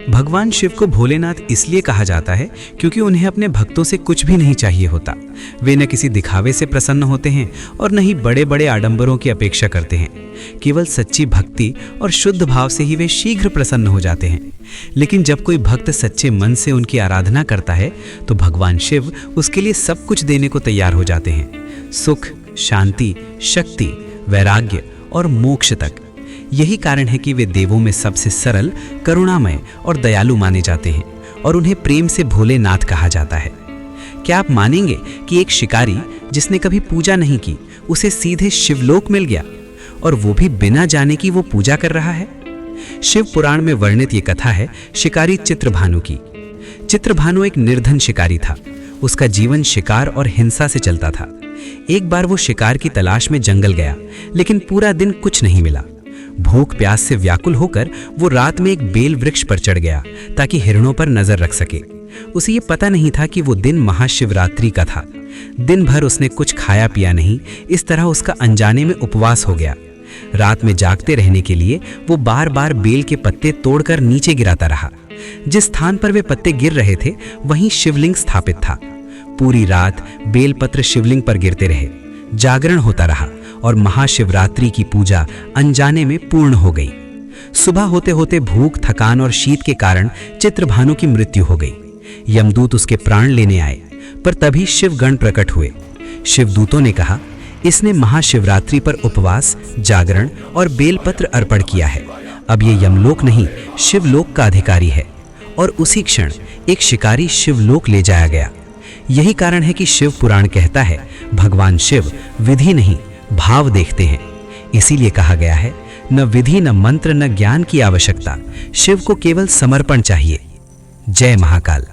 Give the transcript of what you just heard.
भगवान शिव को भोलेनाथ इसलिए कहा जाता है क्योंकि उन्हें अपने भक्तों से कुछ भी नहीं चाहिए होता। वे न किसी दिखावे से प्रसन्न होते हैं और न ही बड़े बड़े आडंबरों की अपेक्षा करते हैं। केवल सच्ची भक्ति और शुद्ध भाव से ही वे शीघ्र प्रसन्न हो जाते हैं। लेकिन जब कोई भक्त सच्चे मन से उनकी आराधना करता है तो भगवान शिव उसके लिए सब कुछ देने को तैयार हो जाते हैं, सुख, शांति, शक्ति, वैराग्य और मोक्ष तक। यही कारण है कि वे देवों में सबसे सरल, करुणामय और दयालु माने जाते हैं और उन्हें प्रेम से भोलेनाथ कहा जाता है। क्या आप मानेंगे कि एक शिकारी जिसने कभी पूजा नहीं की, उसे सीधे शिवलोक मिल गया, और वो भी बिना जाने कि वो पूजा कर रहा है? शिव पुराण में वर्णित ये कथा है शिकारी चित्रभानु की। चित्रभानु एक निर्धन शिकारी था। उसका जीवन शिकार और हिंसा से चलता था। एक बार वो शिकार की तलाश में जंगल गया, लेकिन पूरा दिन कुछ नहीं मिला। भूख प्यास से व्याकुल होकर वो रात में एक बेल वृक्ष पर चढ़ गया ताकि हिरणों पर नजर रख सके। उसे ये पता नहीं था कि वो दिन महाशिवरात्रि का था। दिन भर उसने कुछ खाया पिया नहीं। इस तरह उसका अनजाने में उपवास हो गया। रात में जागते रहने के लिए वो बार बार बेल के पत्ते तोड़कर नीचे गिराता रहा। जिस स्थान पर वे पत्ते गिर रहे थे वहीं शिवलिंग स्थापित था। पूरी रात बेलपत्र शिवलिंग पर गिरते रहे। जागरण होता रहा और महाशिवरात्रि की पूजा अनजाने में पूर्ण हो गई। सुबह होते होते भूख, थकान और शीत के कारण चित्रभानु की मृत्यु हो गई। यमदूत उसके प्राण लेने आए, पर तभी शिवगण प्रकट हुए। शिवदूतों ने कहा, इसने महाशिवरात्रि पर उपवास, जागरण और बेलपत्र अर्पण किया है। अब ये यमलोक नहीं, शिवलोक का अधिकारी है। और उसी क्षण एक शिकारी शिवलोक ले जाया गया। यही कारण है कि शिव पुराण कहता है, भगवान शिव विधि नहीं भाव देखते हैं। इसीलिए कहा गया है, न विधि, न मंत्र, न ज्ञान की आवश्यकता, शिव को केवल समर्पण चाहिए। जय महाकाल।